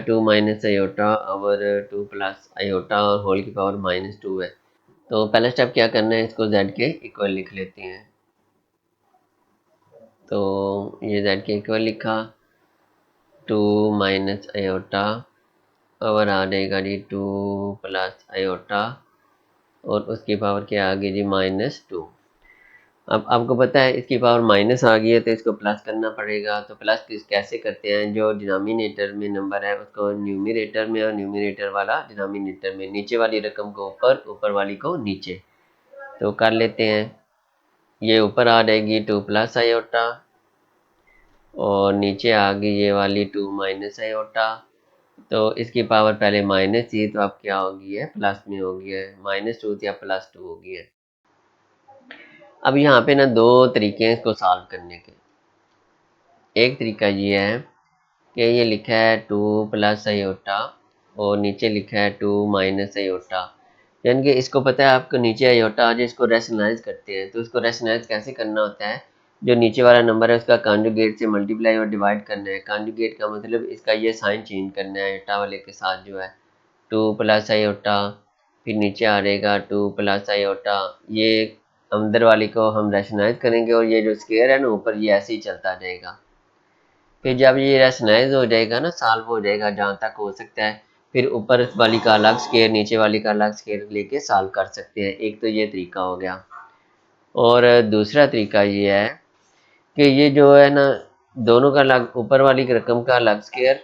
To minus iota और two plus iota और whole की पावर -2 है। तो पहला स्टेप क्या करना है, इसको z के इक्वल लिख लेते हैं। तो ये z के इक्वल लिखा, टू माइनस आयोटा और आ जाएगा जी टू प्लस आयोटा और उसकी पावर क्या आ गई जी -2। अब आपको पता है इसकी पावर माइनस आ गई है तो इसको प्लस करना पड़ेगा। तो प्लस कैसे करते हैं, जो डिनोमिनेटर में नंबर है उसको न्यूमरेटर में और न्यूमरेटर वाला डिनोमिनेटर में, नीचे वाली रकम को ऊपर, ऊपर वाली को नीचे। तो कर लेते हैं, ये ऊपर आ जाएगी टू प्लस आयोटा और नीचे आ गई ये वाली टू माइनस आयोटा। तो इसकी पावर पहले माइनस थी तो अब क्या हो गई है, प्लस में हो गई है, -2 थी अब +2 हो गई है। अब यहाँ पे ना दो तरीके हैं इसको सॉल्व करने के। एक तरीका ये है कि ये लिखा है टू प्लस आयोटा और नीचे लिखा है टू माइनस आयोटा, यानी कि इसको पता है आपको नीचे आयोटा आज इसको रेशनलाइज करते हैं। तो इसको रेशनलाइज कैसे करना होता है, जो नीचे वाला नंबर है उसका कॉन्जुगेट से मल्टीप्लाई और डिवाइड करना है। कॉन्जुगेट का मतलब इसका ये साइन चेंज करना है आयोटा वाले के साथ, जो है टू प्लस आयोटा, फिर नीचे आ रहेगा टू प्लस आयोटा। ये अंदर वाली को हम रेशनलाइज करेंगे और ये जो स्क्वायर है ना ऊपर, ये ऐसे ही चलता जाएगा। फिर जब ये रेशनलाइज हो जाएगा ना, सॉल्व हो जाएगा जहाँ तक हो सकता है, फिर ऊपर वाली का अलग स्क्वायर नीचे वाली का अलग स्क्वायर लेके सॉल्व कर सकते हैं। एक तो ये तरीका हो गया। और दूसरा तरीका ये है कि ये जो है ना, दोनों का अलग, ऊपर वाली रकम का अलग स्क्वायर,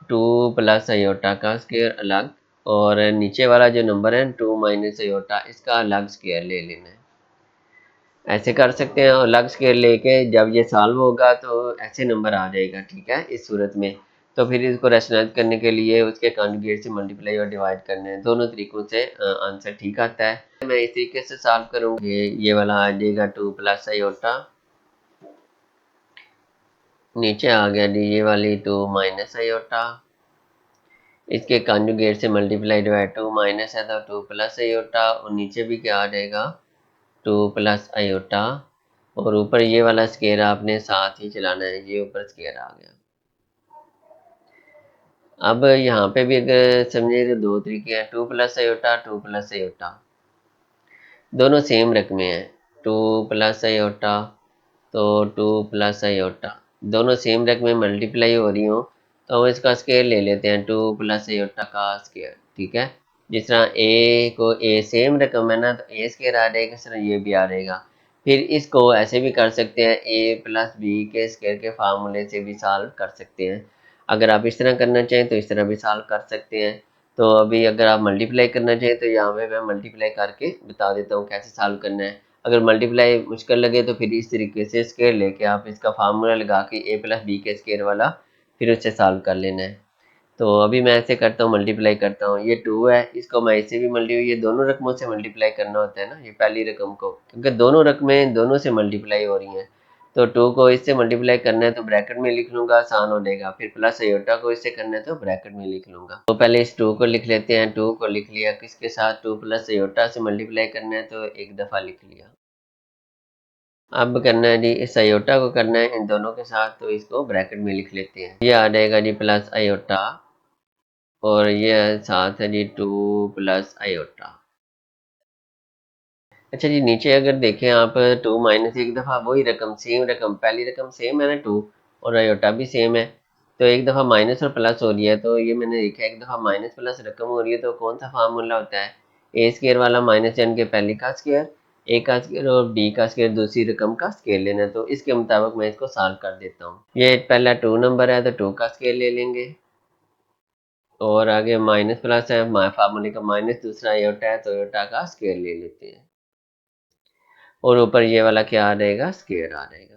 टू प्लस आयोटा का स्क्वायर अलग, और नीचे वाला जो नंबर है टू माइनस आयोटा, इसका अलग स्क्वायर ले लेना है। ऐसे कर सकते हैं, और अलग स्केल लेके जब ये सॉल्व होगा तो ऐसे नंबर आ जाएगा, ठीक है, इस सूरत में। तो फिर इसको रेशनलाइज करने के लिए उसके कॉन्जुगेट से मल्टीप्लाई और डिवाइड करने हैं, दोनों तरीकों से आंसर ठीक आता है। मैं इस तरीके से सॉल्व करूँगी, ये वाला आ जाएगा टू प्लस आयोटा, नीचे आ गया जी ये वाली टू माइनस आयोटा, इसके कॉन्जुगेट से मल्टीप्लाई डिवाइड, टू माइनस है तो टू प्लस आयोटा, और नीचे भी क्या आ जाएगा टू प्लस आयोटा, और ऊपर ये वाला स्केयर आपने साथ ही चलाना है, ये ऊपर स्केयर आ गया। अब यहाँ पे भी अगर समझे तो दो तरीके हैं, two plus iota, two plus iota, दोनों सेम रकमें हैं। टू प्लस आयोटा तो टू प्लस आयोटा, दोनों सेम रकमें मल्टीप्लाई हो रही हो तो हम इसका स्केयर ले लेते हैं, टू प्लस आयोटा का स्केयर, ठीक है। जिस तरह ए को, ए सेम रकम है ना तो ए स्केयर आ जाएगा, इस तरह ये भी आ जाएगा। फिर इसको ऐसे भी कर सकते हैं, ए प्लस बी के स्केयर के फार्मूले से भी सॉल्व कर सकते हैं। अगर आप इस तरह करना चाहें तो इस तरह भी सॉल्व कर सकते हैं। तो अभी अगर आप मल्टीप्लाई करना चाहें तो यहाँ पे मैं मल्टीप्लाई करके बता देता हूँ कैसे सॉल्व करना है। अगर मल्टीप्लाई मुश्किल लगे तो फिर इस तरीके से स्केयर लेके आप इसका फार्मूला लगा के ए प्लस बी के स्केयर वाला फिर उससे सॉल्व कर लेना है। तो अभी मैं ऐसे करता हूँ, मल्टीप्लाई करता हूँ, ये टू है, इसको मैं इससे भी मल्टीप्लाई, ये दोनों रकमों से मल्टीप्लाई करना होता है ना, ये पहली रकम को, क्योंकि दोनों रकमें दोनों से मल्टीप्लाई हो रही हैं। तो टू को इससे मल्टीप्लाई करना है तो ब्रैकेट में लिख लूंगा, आसान हो जाएगा। फिर प्लस आयोटा को इससे करना है तो ब्रैकेट में लिख लूंगा। तो पहले इस टू को लिख लेते हैं, टू को लिख लिया, किसके साथ, टू प्लस आयोटा से मल्टीप्लाई करना है तो एक दफ़ा लिख लिया। अब करना है जी इस आयोटा को करना है इन दोनों के साथ, तो इसको ब्रैकेट में लिख लेते हैं। ये आ जाएगा जी प्लस आयोटा और ये साथ है जी टू प्लस आयोटा। अच्छा जी, नीचे अगर देखें आप, टू माइनस एक दफ़ा वही रकम, सेम रकम, पहली रकम सेम है ना टू, और आयोटा भी सेम है, तो एक दफ़ा माइनस और प्लस हो रही है। तो ये मैंने देखा एक दफ़ा माइनस प्लस रकम हो रही है तो कौन सा फार्मूला होता है, ए स्केयर वाला, माइनस यानी कि पहली का स्केयर, ए का स्केयर और बी का स्केयर दूसरी रकम का स्केयर लेना है। तो इसके मुताबिक मैं इसको सॉल्व कर देता हूँ। ये पहला टू नंबर है तो टू का स्केयर ले लेंगे, और आगे माइनस प्लस है, फार्मूले का माइनस, दूसरा आयोटा है तो आयोटा का स्केयर ले लेते हैं, और ऊपर ये वाला क्या आ जाएगा, स्केयर आ जाएगा।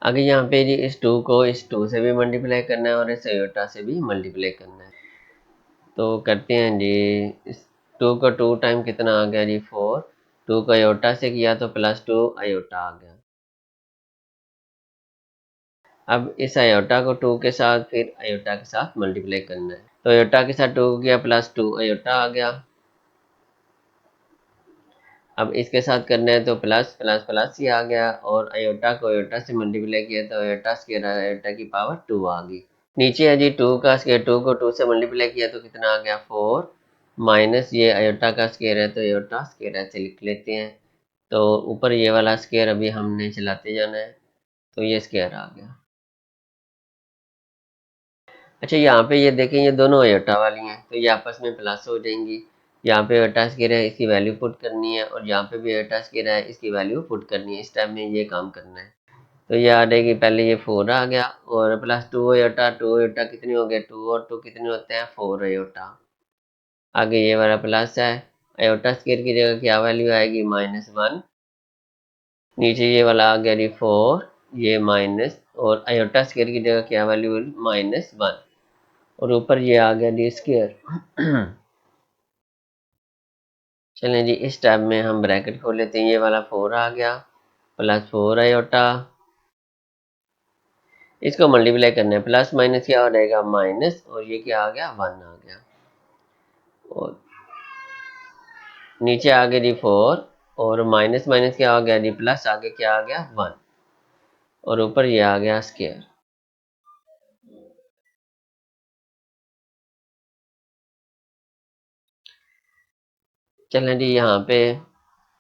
आगे यहाँ पे जी इस टू को इस टू से भी मल्टीप्लाई करना है और इस आयोटा से भी मल्टीप्लाई करना है। तो करते हैं जी, इस टू को टू टाइम कितना आ गया जी, फोर, टू को आयोटा से किया तो +2 आयोटा आ गया। अब इस आयोटा को टू के साथ फिर आयोटा के साथ मल्टीप्लाई करना है, तो आयोटा के साथ टू को किया +2 आयोटा आ गया। अब इसके साथ करना है तो प्लस प्लस प्लस ही आ गया, और आयोटा को आयोटा से मल्टीप्लाई किया तो आयोटा स्क्वायर आयोटा की पावर 2 आ गई। नीचे है जी 2 का स्क्वायर, 2 को 2 से मल्टीप्लाई किया तो कितना आ गया 4, माइनस ये आयोटा का स्क्वायर है तो आयोटा स्क्वायर ऐसे लिख लेते हैं। तो ऊपर ये वाला स्क्वायर अभी हमने चलाते जाना है, तो ये स्क्वायर आ गया। अच्छा यहाँ पे ये देखें, ये दोनों आयोटा वाली हैं तो ये आपस में प्लस हो जाएंगी। यहाँ पे आयोटा स्क्वायर है, इसकी वैल्यू पुट करनी है, और यहाँ पे भी आयोटा स्क्वायर है, इसकी वैल्यू पुट करनी है। इस टाइम में ये काम करना है। तो ये आ जाएगी, पहले ये 4 आ गया, और प्लस 2 आयोटा, 2 आयोटा कितने हो गए, 2 और 2 कितने होते हैं 4 आयोटा। आगे ये वाला प्लस है, आयोटा स्क्वायर की जगह क्या वैल्यू आएगी -1। नीचे ये वाला आ गया जी 4, ये माइनस, और आयोटा स्क्वायर की जगह क्या वैल्यू -1, और ऊपर ये आ गया जी स्क्वायर। चलें जी, इस टाइप में हम ब्रैकेट खोल लेते हैं। ये वाला 4 आ गया, प्लस 4 आयोटा, इसको मल्टीप्लाई करना है, प्लस माइनस क्या हो जाएगा माइनस, और ये क्या आ गया 1 आ गया, और नीचे आ गया जी 4, और माइनस माइनस क्या हो गया जी प्लस, आगे क्या आ गया 1, और ऊपर ये आ गया स्क्वायर। चलें जी, यहाँ पे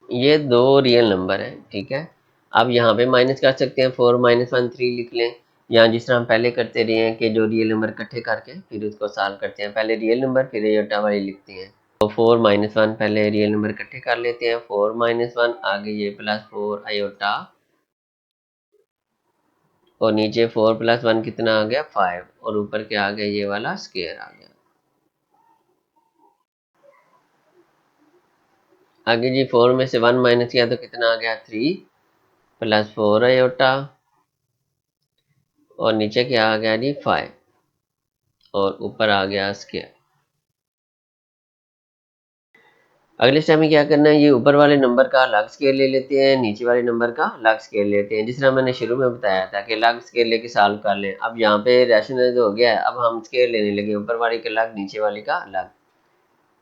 ये दो रियल नंबर है, ठीक है। अब यहाँ पे माइनस कर सकते हैं, 4 -1 3 लिख लें, या जिस तरह हम पहले करते रहे हैं कि जो रियल नंबर इकट्ठे करके फिर उसको सॉल्व करते हैं। पहले रियल नंबर फिर आयोटा वाली लिखते हैं। तो 4 -1 पहले रियल नंबर इकट्ठे कर लेते हैं, 4 -1, आगे ये प्लस 4 आयोटा, और नीचे 4 + 1 कितना आ गया 5, और ऊपर क्या आ गया ये वाला स्क्वायर आ गया। आगे जी 4 में से 1 माइनस किया तो कितना आ गया 3, प्लस 4 आयोटा, और नीचे क्या आ गया जी 5, और ऊपर आ गया स्क्वायर। अगले स्टेप में क्या करना है, ये ऊपर वाले नंबर का अलग स्केल ले लेते हैं, नीचे वाले नंबर का अलग स्केल लेते हैं, जिस तरह मैंने शुरू में बताया था कि अलग स्केल लेके सॉल्व कर लें। अब यहाँ पे रैशनलाइज हो गया है, अब हम स्केल लेने लगे, ऊपर वाले का अलग नीचे वाले का अलग।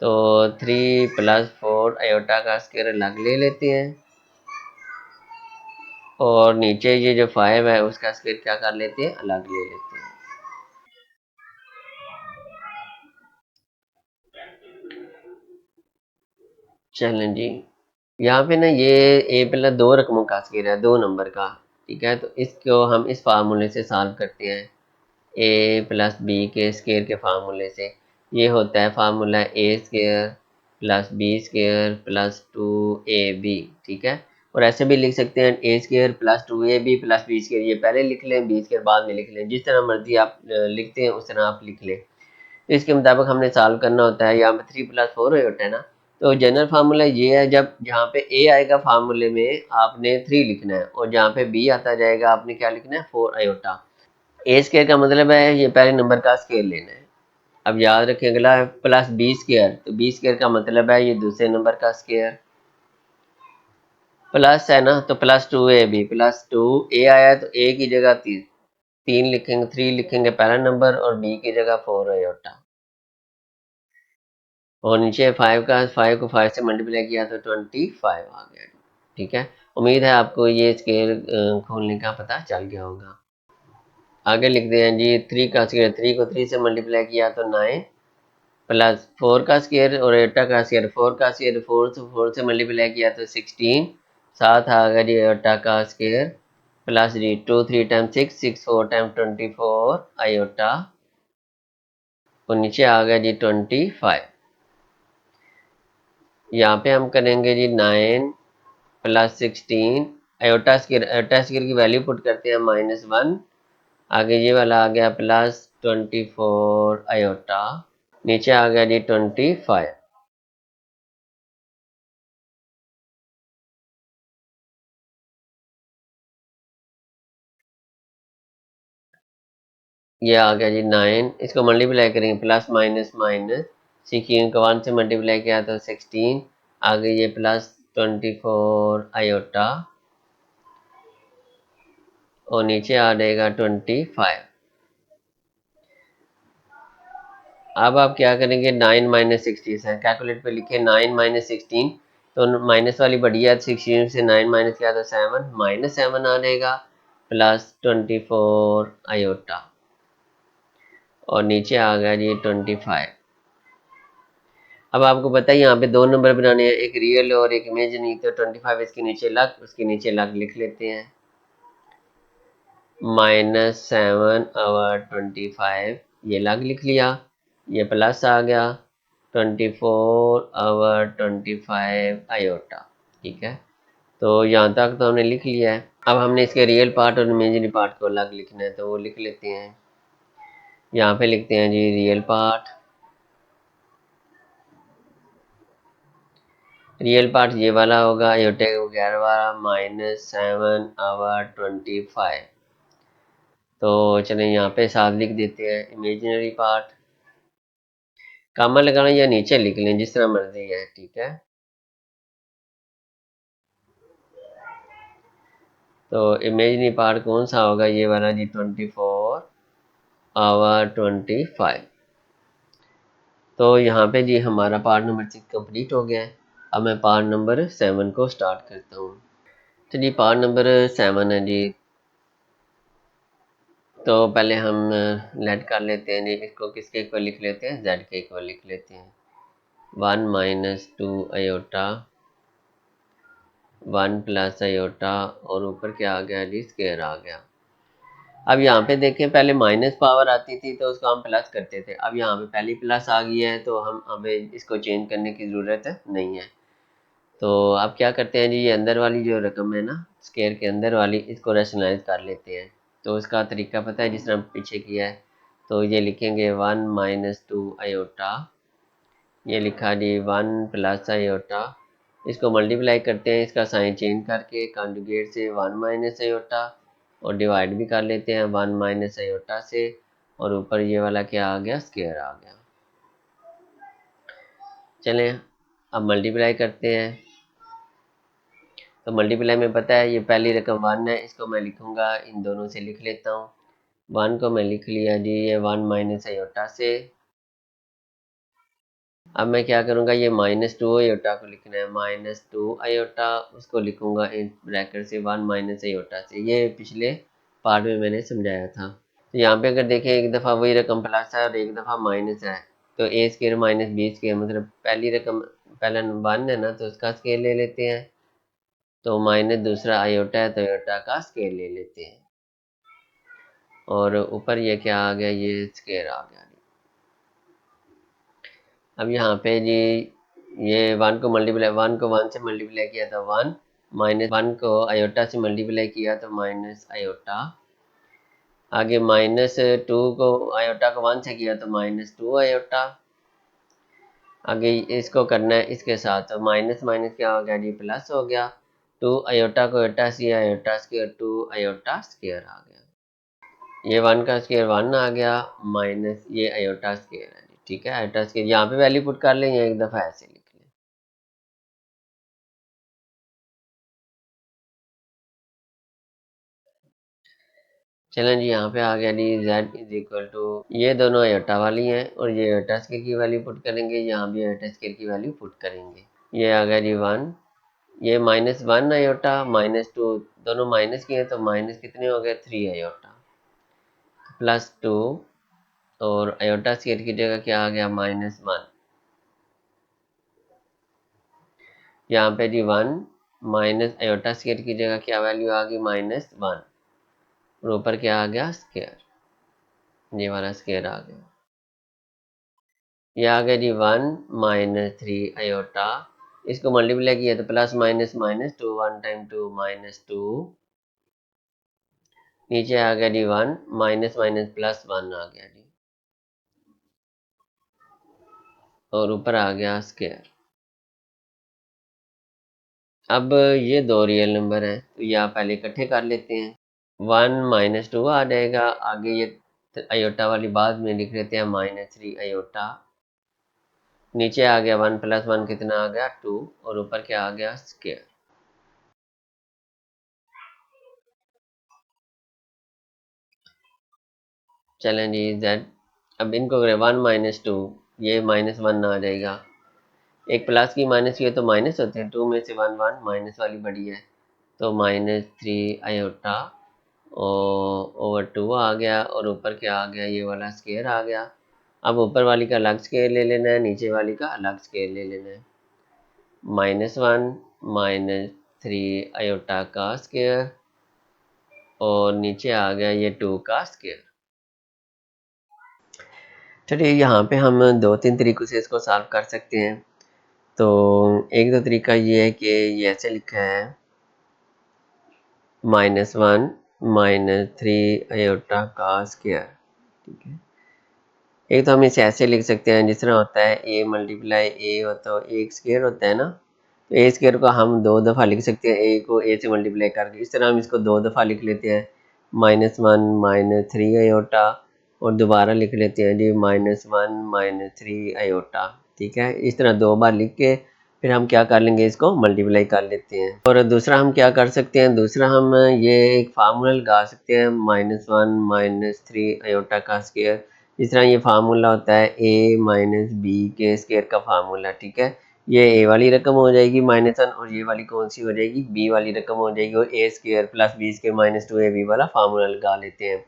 तो 3 + 4 आयोटा का स्केल अलग ले लेते हैं, और नीचे ये जो 5 है उसका स्केल क्या कर लेते हैं अलग ले लेते हैं। चलें जी, यहाँ पे ना ये a + 2 रकमों का स्केल है, 2 नंबर का, ठीक है। तो इसको हम इस फार्मूले से सॉल्व करते हैं, a + b के स्केयर के फार्मूले से। ये होता है फार्मूला a² + b² + 2ab, ठीक है। और ऐसे भी लिख सकते हैं a² + 2ab + b², ये पहले लिख लें, b² बाद में लिख लें, जिस तरह मर्जी आप लिखते हैं उस तरह आप लिख लें। तो इसके मुताबिक हमने सॉल्व करना होता है। यहाँ पे 3 + 4 होता है ना, तो जनरल फार्मूला ये है, जब जहाँ पे a आएगा फार्मूले में आपने 3 लिखना है, और जहाँ पे b आता जाएगा आपने क्या लिखना है 4 आयोटा। ए स्केयर का मतलब है ये पहले नंबर का स्केयर लेना है। अब याद रखें, अगला है प्लस बी स्केयर, तो बी स्केयर का मतलब है ये दूसरे नंबर का स्केयर, प्लस है ना, तो +2ab, +2 ए आया तो ए की जगह 3 लिखेंगे, 3 लिखेंगे पहला नंबर, और बी की जगह 4 आयोटा, और नीचे 5 का 5 को 5 से मल्टीप्लाई किया तो 25 आ गया, ठीक है। उम्मीद है आपको ये स्केयर खोलने का पता चल गया होगा। आगे लिखते हैं जी 3 का स्केयर, 3 को 3 से मल्टीप्लाई किया तो 9, प्लस 4 का स्केयर और एटा का स्केयर, 4 का स्केयर 4 से मल्टीप्लाई किया तो 16, साथ आ गया जी एटा का स्केयर, प्लस जी 2 3 टाइम 6 6 4 टाइम 24 आयोटा, और नीचे आ गया जी 25। यहाँ पे हम करेंगे जी 9 + 16 आयोटा स्केयर की वैल्यू पुट करते हैं -1, आगे ये वाला आ गया +24 आयोटा, नीचे आ गया जी 25। ये आ गया जी 9, इसको मल्टीप्लाई करेंगे, प्लस माइनस माइनस, 16 को 1 से मल्टीप्लाई किया तो 16, आगे ये +24 आयोटा, और नीचे आ जाएगा 25। अब आप क्या करेंगे, 9 - 16 है, कैलकुलेट पे लिखे 9 - 16, तो माइनस वाली बढ़िया, 16 से 9 माइनस किया तो 7, -7 आ जाएगा प्लस 24 आयोटा, और नीचे आ गया जी 25। अब आपको पता है यहाँ पे दो नंबर बनाने हैं, एक रियल और एक इमेजिनरी, तो 25 इसके नीचे लग, उसके नीचे लग लिख लेते हैं। -7/25 ये लग लिख लिया, ये प्लस आ गया 24/25 आयोटा। ठीक है, तो यहाँ तक तो हमने लिख लिया है। अब हमने इसके रियल पार्ट और इमेजिनरी पार्ट को अलग लिखना है, तो वो लिख लेते हैं। यहाँ पे लिखते हैं जी रियल पार्ट। रियल पार्ट ये वाला होगा, आयोटा वगैरह वाला, -7/25। तो चलें यहाँ पे साथ लिख देते हैं। इमेजिनरी पार्ट कामा लगाना या नीचे लिख लें, जिस तरह मर्जी है। ठीक है, तो इमेजिनरी पार्ट कौन सा होगा, ये वाला जी 24/25। तो यहाँ पे जी हमारा पार्ट नंबर 6 कंप्लीट हो गया है। अब मैं पार्ट नंबर 7 को स्टार्ट करता हूँ। तो जी पार्ट नंबर 7 है जी। तो पहले हम लेट कर लेते हैं जी, इसको किसके इक्वल लिख लेते हैं, z के इक्वल लिख लेते हैं। 1 - 2 आयोटा, 1 प्लस आयोटा, और ऊपर क्या आ गया जी, स्क्वायर आ गया। अब यहाँ पे देखें, पहले माइनस पावर आती थी तो उसको हम प्लस करते थे। अब यहाँ पे पहली प्लस आ गई है तो हम हमें इसको चेंज करने की ज़रूरत नहीं है। तो अब क्या करते हैं जी, ये अंदर वाली जो रकम है ना, स्क्वायर के अंदर वाली, इसको रैशनलाइज कर लेते हैं। तो उसका तरीका पता है, जिस तरह पीछे किया है। तो ये लिखेंगे 1 - 2 आयोटा, ये लिखा जी 1 प्लस आयोटा, इसको मल्टीप्लाई करते हैं, इसका साइन चेंज करके कॉन्जुगेट से 1 माइनस आयोटा, और डिवाइड भी कर लेते हैं 1 माइनस आयोटा से, और ऊपर ये वाला क्या आ गया, स्क्वायर आ गया। चलें अब मल्टीप्लाई करते हैं। तो मल्टीप्लाई में पता है ये पहली रकम 1 है, इसको मैं लिखूंगा, इन दोनों से लिख लेता हूँ। 1 को मैं लिख लिया जी, ये 1 माइनस आयोटा से। अब मैं क्या करूंगा, ये -2 आयोटा को लिखना है, -2 आयोटा, उसको लिखूंगा इन ब्रैकेट से 1 माइनस आयोटा से। ये पिछले पार्ट में मैंने समझाया था। तो यहाँ पे अगर देखें, एक दफ़ा वही रकम प्लस है और एक दफ़ा माइनस है, तो ए स्केयर माइनस बी स्केयर, मतलब पहली रकम पहला 1 है ना, तो उसका स्केयर ले लेते हैं, तो माइनस दूसरा आयोटा है तो आयोटा का स्केयर ले लेते हैं, और ऊपर ये क्या आ गया, ये स्केयर आ गया। अब यहाँ पे जी ये 1 को मल्टीप्लाई, 1 को 1 से मल्टीप्लाई किया तो 1, -1 को आयोटा से मल्टीप्लाई किया तो माइनस आयोटा, आगे -2 को आयोटा को 1 से किया तो -2 आयोटा, आगे इसको करना है इसके साथ, तो माइनस माइनस क्या हो गया जी, प्लस हो गया। 2 आयोटा को आयोटा से, आयोटा स्क्वायर 2 आयोटा स्क्वायर आ गया। ये 1 का स्क्वायर 1 आ गया, माइनस ये आयोटा स्क्वायर है। ठीक है, आयोटा स्क्वायर यहाँ पे वैल्यू पुट कर लें या एक दफ़ा ऐसे लिख लें। चलें जी, यहाँ पे आ गया जी z इज इक्वल टू, ये दोनों आयोटा वाली हैं और ये आयोटा स्क्वायर की वैल्यू पुट करेंगे, यहाँ भी आयोटा स्क्वायर की वैल्यू पुट करेंगे। ये आ गया जी 1, ये -1 आयोटा, -2, दोनों माइनस किए तो माइनस कितने हो गए, 3 आयोटा, +2, और आयोटा स्क्वायर की जगह क्या आ गया, -1। यहाँ पे जी 1 माइनस आयोटा स्क्वायर की जगह क्या वैल्यू आ गई, -1, और ऊपर क्या आ गया, स्क्वायर, ये वाला स्क्वायर आ गया। ये आ गया जी 1 - 3 आयोटा, इसको मल्टीप्लाई किया तो प्लस माइनस माइनस 2, 1 टाइम 2 -2, नीचे आ गया जी 1, माइनस माइनस प्लस 1 आ गया जी, और ऊपर आ गया स्क्वायर। अब ये दो रियल नंबर हैं, तो ये आप पहले इकट्ठे कर लेते हैं। 1 -2 आ जाएगा, आगे ये आयोटा वाली बाद में लिख लेते हैं, -3 आयोटा, नीचे आ गया 1 + 1 कितना आ गया, 2, और ऊपर क्या आ गया, स्क्वायर। चलें जी z, अब इनको करें 1 - 2, ये -1 आ जाएगा, एक प्लस की माइनस की है तो माइनस होते हैं, 2 में से 1 1 माइनस वाली बड़ी है, तो -3 आयोटा और ओवर 2 आ गया, और ऊपर क्या आ गया, ये वाला स्केयर आ गया। अब ऊपर वाली का अलग स्केयर ले लेना है, नीचे वाली का अलग स्केयर ले लेना है। -1 -3 आयोटा का स्केयर और नीचे आ गया ये 2 का स्केयर। चलिए यहाँ पे हम 2-3 तरीकों से इसको सॉल्व कर सकते हैं। तो एक तो तरीका ये है कि ये ऐसे लिखा है -1 -3 आयोटा का स्केयर, ठीक है। एक तो हम इसे ऐसे लिख सकते हैं जिस तरह होता है a मल्टीप्लाई ए होता है, एक स्केयर होता है ना, तो ए स्केयर को हम 2 दफ़ा लिख सकते हैं, ए को ए से मल्टीप्लाई करके। इस तरह हम इसको 2 दफ़ा लिख लेते हैं, -1 -3 आयोटा, और दोबारा लिख लेते हैं जी -1 -3 आयोटा, ठीक है। इस तरह 2 बार लिख के फिर हम क्या कर लेंगे, इसको मल्टीप्लाई कर लेते हैं। और दूसरा हम क्या कर सकते हैं, दूसरा हम ये एक फार्मूला लगा सकते हैं, -1 -3 आयोटा का स्केयर। इस तरह ये फार्मूला होता है a माइनस बी के स्केयर का फार्मूला, ठीक है। ये a वाली रकम हो जाएगी -1, और ये वाली कौन सी हो जाएगी, b वाली रकम हो जाएगी, और a square plus b square -2ab वाला फार्मूला लगा लेते हैं।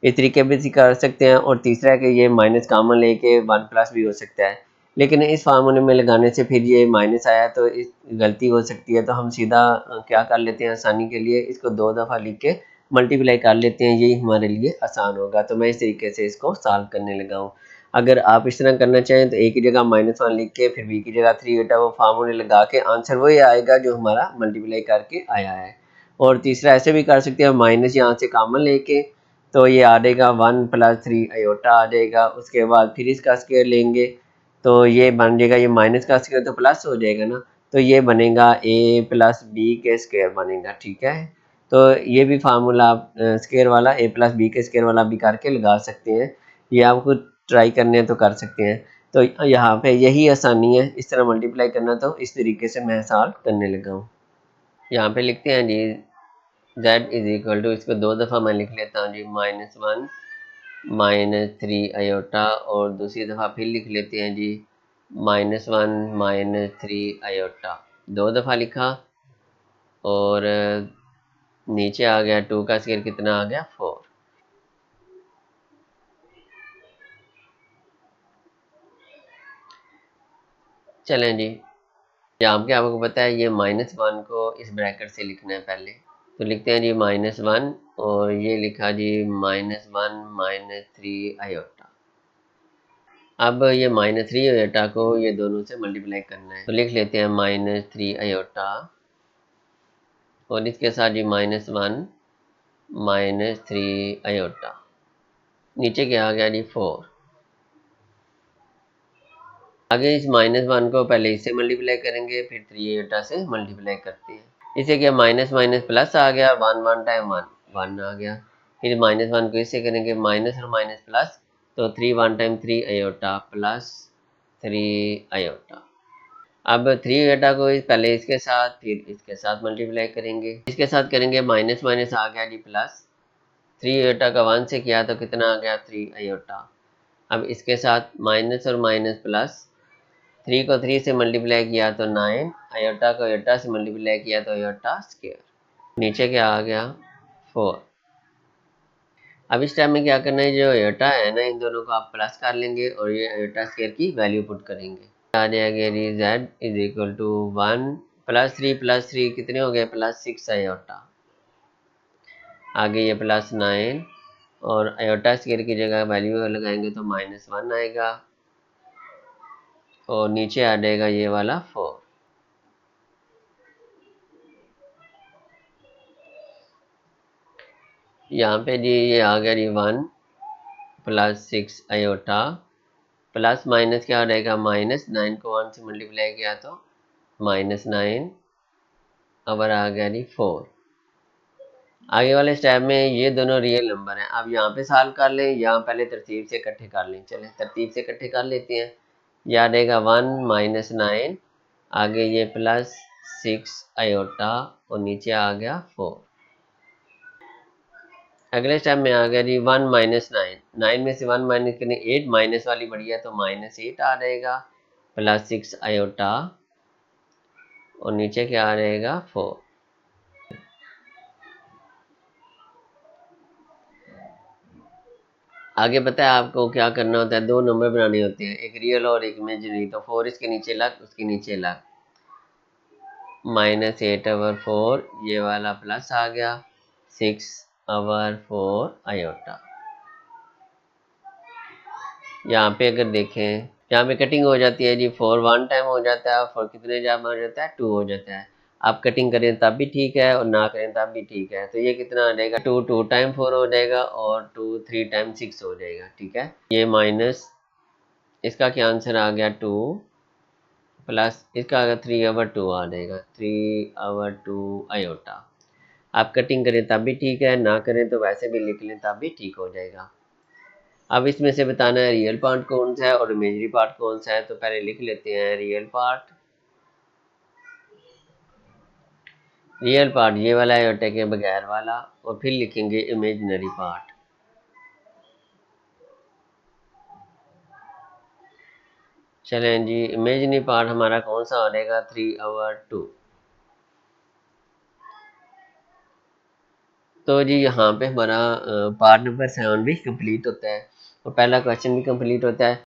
इस तरीके भी कर सकते हैं। और तीसरा है कि ये माइनस कॉमन लेके 1 प्लस भी हो सकता है, लेकिन इस फार्मूले में लगाने से फिर ये माइनस आया तो इस गलती हो सकती है, तो हम सीधा क्या कर लेते हैं, आसानी के लिए इसको 2 दफ़ा लिख के मल्टीप्लाई कर लेते हैं, यही हमारे लिए आसान होगा। तो मैं इस तरीके से इसको सॉल्व करने लगा हूँ। अगर आप इस तरह करना चाहें तो a की जगह -1 लिख के फिर b की जगह 3 बेटा वो फार्मूले लगा के आंसर वही आएगा जो हमारा मल्टीप्लाई करके आया है। और तीसरा ऐसे भी कर सकते हैं, माइनस यहाँ से कॉमन लेके, तो ये आ जाएगा 1 + 3 आयोटा आ जाएगा। उसके बाद फिर इसका स्क्वायर लेंगे तो ये बन जाएगा, ये माइनस का स्क्वायर तो प्लस हो जाएगा ना, तो ये बनेगा a + b के स्क्वायर बनेगा, ठीक है। तो ये भी फार्मूला आप स्क्वायर वाला a + b के स्क्वायर वाला भी करके लगा सकते हैं, ये आपको ट्राई करने हैं तो कर सकते हैं। तो यहाँ पे यही आसानी है, इस तरह मल्टीप्लाई करना, तो इस तरीके से मैं सॉल्व करने लगा हूँ। यहाँ पे लिखते हैं जी z = इसको 2 दफ़ा मैं लिख लेता हूँ जी, -1 -3 आयोटा, और दूसरी दफ़ा फिर लिख लेते हैं जी -1 -3 आयोटा, 2 दफ़ा लिखा, और नीचे आ गया 2 का स्क्वायर कितना आ गया, 4। चलें जी, यहाँ पे आपको पता है ये -1 को इस ब्रैकेट से लिखना है पहले, तो लिखते हैं जी -1, और ये लिखा जी -1 -3 आयोटा। अब ये -3 आयोटा को ये दोनों से मल्टीप्लाई करना है, तो लिख लेते हैं -3 आयोटा, और इसके साथ जी -1 -3 आयोटा, नीचे क्या आ गया जी 4। आगे इस -1 को पहले इससे मल्टीप्लाई करेंगे, फिर 3 आयोटा से मल्टीप्लाई करते हैं। इसे क्या माइनस माइनस प्लस आ गया, 1 1 टाइम 1 1 आ गया। फिर -1 को इससे करेंगे माइनस और माइनस प्लस, तो 3 1 टाइम 3 आयोटा प्लस 3 आयोटा। अब 3 आयोटा को पहले इसके साथ फिर इसके साथ मल्टीप्लाई करेंगे, इसके साथ करेंगे माइनस माइनस आ गया जी प्लस, 3 आयोटा का 1 से किया तो कितना आ गया 3 आयोटा। अब इसके साथ माइनस और माइनस प्लस, 3 को 3 से मल्टीप्लाई किया तो 9, आयोटा को आयोटा से मल्टीप्लाई किया तो आयोटा स्क्वायर, नीचे क्या आ गया 4। अब इस टाइम में क्या करना है, जो आयोटा है ना इन दोनों को आप प्लस कर लेंगे और ये आयोटा स्क्वायर की वैल्यू पुट करेंगे, आ जाएगा z = 1 + 3 कितने हो गए, +6 आयोटा, आगे ये +9, और आयोटा स्क्वायर की जगह वैल्यू लगाएंगे तो -1 आएगा, और नीचे आ जाएगा ये वाला 4। यहाँ पे जी ये आ गया जी 1 + 6 आयोटा, प्लस माइनस क्या हो जाएगा, -9 को 1 से मल्टीप्लाई किया तो -9, और आ गया जी 4। आगे वाले स्टेप में ये दोनों रियल नंबर हैं, अब यहाँ पे सॉल्व कर लें, यहाँ पहले तरतीब से इकट्ठे कर लें। चलें तरतीब से इकट्ठे कर लेते हैं। ये आ जाएगा 1 -9, आगे ये +6 आयोटा, और नीचे आ गया 4। अगले स्टेप में आ गया जी 1 -9, 9 में से 1 माइनस करें 8, माइनस वाली बढ़िया तो -8 आ जाएगा। प्लस 6 आयोटा और नीचे क्या रहेगा 4। आगे पता है आपको क्या करना होता है, दो नंबर बनाने होते हैं, एक रियल और एक इमेजिनरी। तो 4 इसके नीचे लग, उसके नीचे लग, -8/4 ये वाला प्लस आ गया 6/4 आयोटा। यहाँ पे अगर देखें, यहाँ पे कटिंग हो जाती है जी, 4 1 टाइम हो जाता है, 4 कितने टाइम हो जाता है, 2 हो जाता है। आप कटिंग करें तब भी ठीक है और ना करें तब भी ठीक है। तो ये कितना आ जाएगा, 2 2 टाइम 4 हो जाएगा और 2 3 टाइम 6 हो जाएगा। ठीक है, ये माइनस इसका क्या आंसर आ गया 2 प्लस इसका आ गया 3/2 आ जाएगा, 3/2 आयोटा। आप कटिंग करें तब भी ठीक है, ना करें तो वैसे भी लिख लें तब भी ठीक हो जाएगा। अब इसमें से बताना है रियल पार्ट कौन सा है और इमेजरी पार्ट कौन सा है। तो पहले लिख लेते हैं रियल पार्ट। रियल पार्ट ये वाला आयोटा के बगैर वाला, और फिर लिखेंगे इमेजिनरी पार्ट। चलें जी, इमेजिनरी पार्ट हमारा कौन सा हो जाएगा, 3/2। तो जी यहाँ पे हमारा पार्ट नंबर 7 भी कंप्लीट होता है और पहला क्वेश्चन भी कंप्लीट होता है।